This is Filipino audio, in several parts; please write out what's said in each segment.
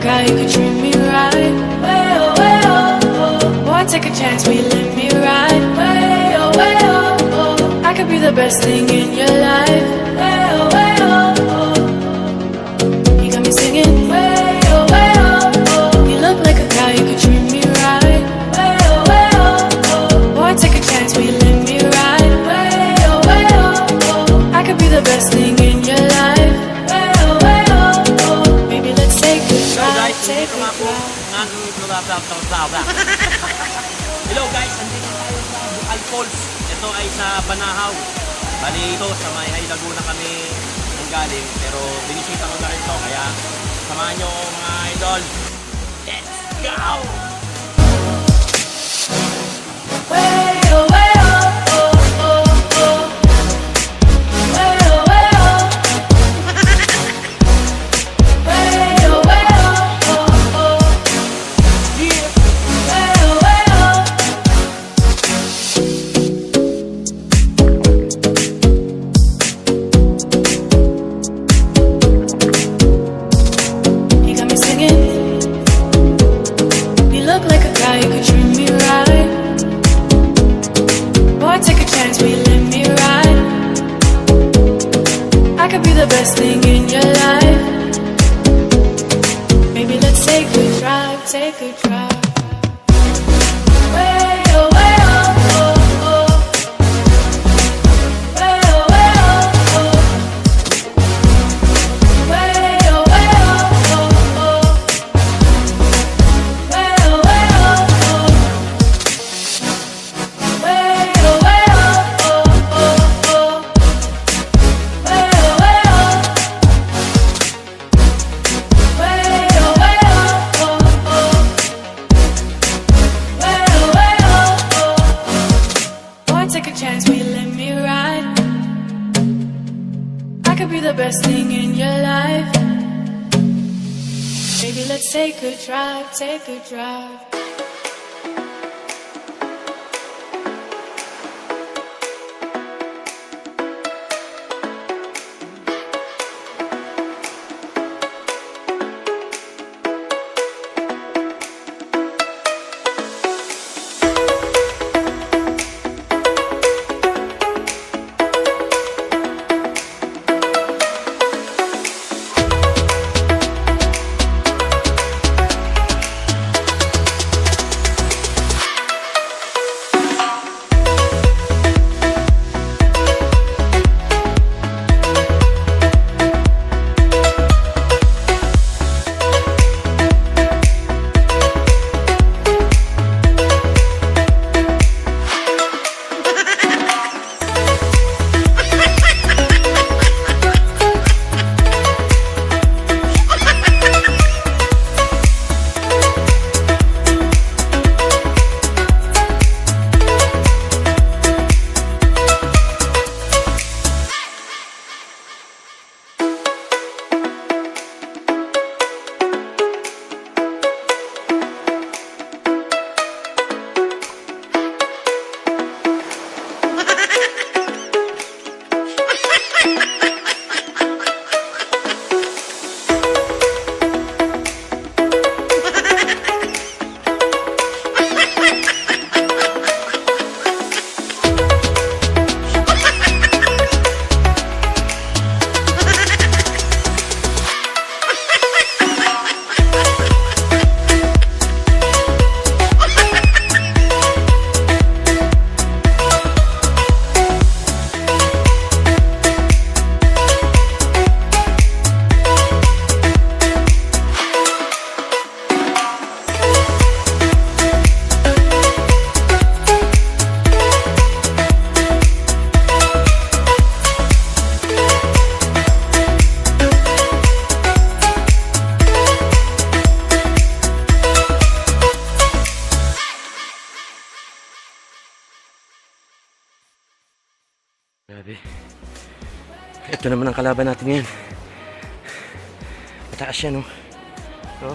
guy who could treat me right. Way oh, way oh, oh. Boy, take a chance, will you let me ride? Way oh, way oh, oh. I could be the best thing in your life. Way oh, way oh, oh. You got me singing. Way oh, way oh, oh. You look like a guy who could treat me right. Way oh, way oh, oh. Boy, take a chance, will you let me ride? Way oh, way oh, oh. I could be the best thing in your life. Way oh, way oh, oh. Maybe let's take a ride, take a ride. Hello guys, andito tayo sa Bukal Falls. Ito ay sa Banahaw. Bali ito, sa may Laguna kami galing. Pero binisita ko na rin ito. Kaya samahan nyo mga idol. Let's go! Way oh, way oh, oh, oh, oh. Way oh, way oh. Way oh, way oh, oh, oh. Yeah! Way oh, way oh. You got me singing. You look like a guy who could treat me right. Boy, take a chance, will you let me ride? I could be the best thing in your life. Maybe let's take a drive, take a drive. Way oh, way oh, oh, oh. Way oh, way oh, oh. Way oh, way oh, oh, oh. Way oh, way oh, oh. Way oh, way oh, oh, oh, oh. Way oh, way oh. Way oh, way oh, oh, oh. Way oh, way oh, oh. Boy, take a chance, will you let me ride? I could be the best thing in your life. Maybe let's take a drive, take a drive. Grabe. Ito naman ang kalaban natin ngayon. Mataas yan, oh. So,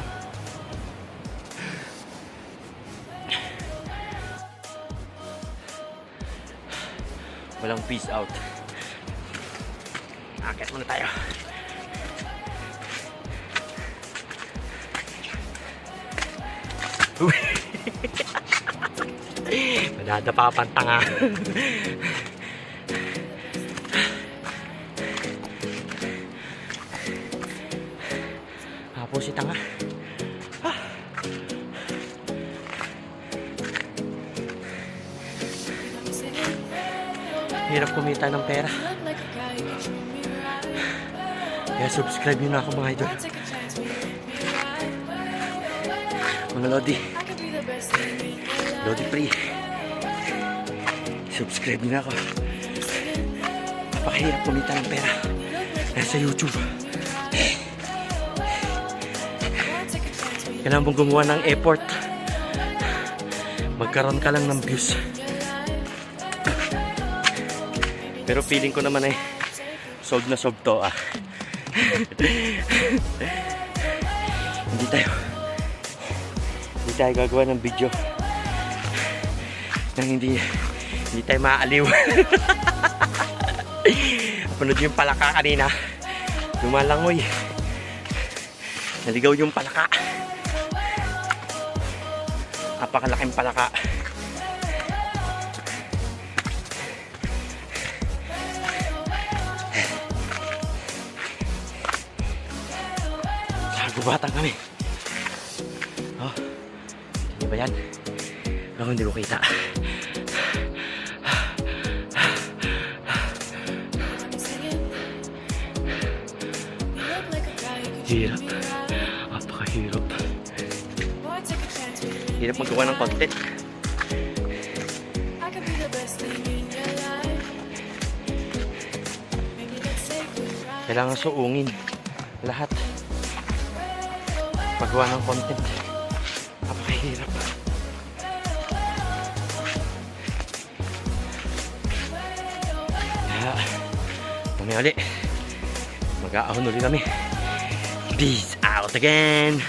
walang peace out. Akit muna tayo. Madadapa pa ang tanga. Hapo si tanga. Hirap kumita ng pera. Look like a guy who can treat me right. Kaya subscribe nyo na ako mga idol. Why take a chance when you let me ride? Mga Lodi. I could be the best thing in your life. Lodi Free. Subscribe nyo na ako. Napakahirap kumita ng pera. Kaya sa YouTube. Why take a chance when you Kailangan mong gumawa ng effort. Magkaroon ka lang ng views. Pero feeling ko naman solve na solve to Hindi tayo gagawa ng video nang hindi tayo maaaliw. Panood yung palaka kanina. Lumalangoy. Naligaw yung palaka. Napakalaking palaka. Gubatan kami. Oh, hindi ba yan? Ako hindi ko kita. Hirap. Napakahirap. Hirap magawa ng content. I could be the best thing in your life. Maybe let's say goodbye. Kailangan suungin lahat. Paggawa ng content. Napakahirap. Kaya, mamaya ulit. Mag-aahon ulit kami. Peace out again.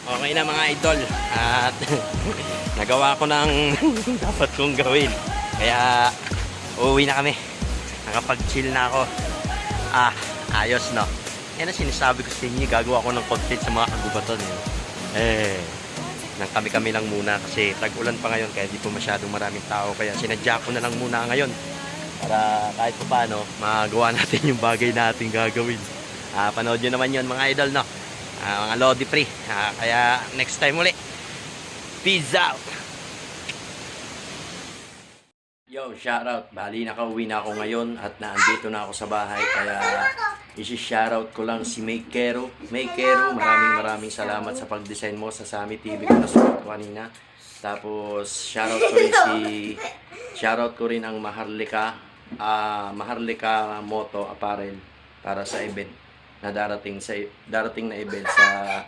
Okay na mga idol. At nagawa ko ng dapat kong gawin. Kaya, uuwi na kami. Nakapag-chill na ako. Ayos no. Yan ang sinasabi ko sa inyo, gagawa ko ng content sa mga kagubatan. Nang kami lang muna kasi tag-ulan pa ngayon kaya di po masyadong maraming tao. Kaya sinadya ko na lang muna ngayon para kahit pa paano magawa natin yung bagay natin gagawin. Panood nyo naman yun mga idol, no? Mga Lodi Free. Kaya next time ulit. Peace out! Yo, shoutout. Bali, nakauwi na ako ngayon at naandito na ako sa bahay. Kaya isi-shoutout ko lang si Maykero. Maykero, maraming salamat sa pag-design mo sa Sami TV ko na suot ko kanina. Tapos, shoutout ko rin ang Maharlika Moto Apparel para sa event na darating na event sa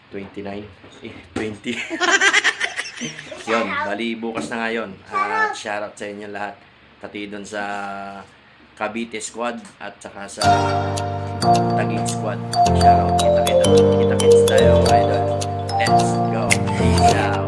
20. Yun, bali bukas na ngayon. At shoutout sa inyo lahat. Pati doon sa Cavite Squad at saka sa Taguig Squad. Shoutout, kita-kits tayo, idol. Let's go. Peace out.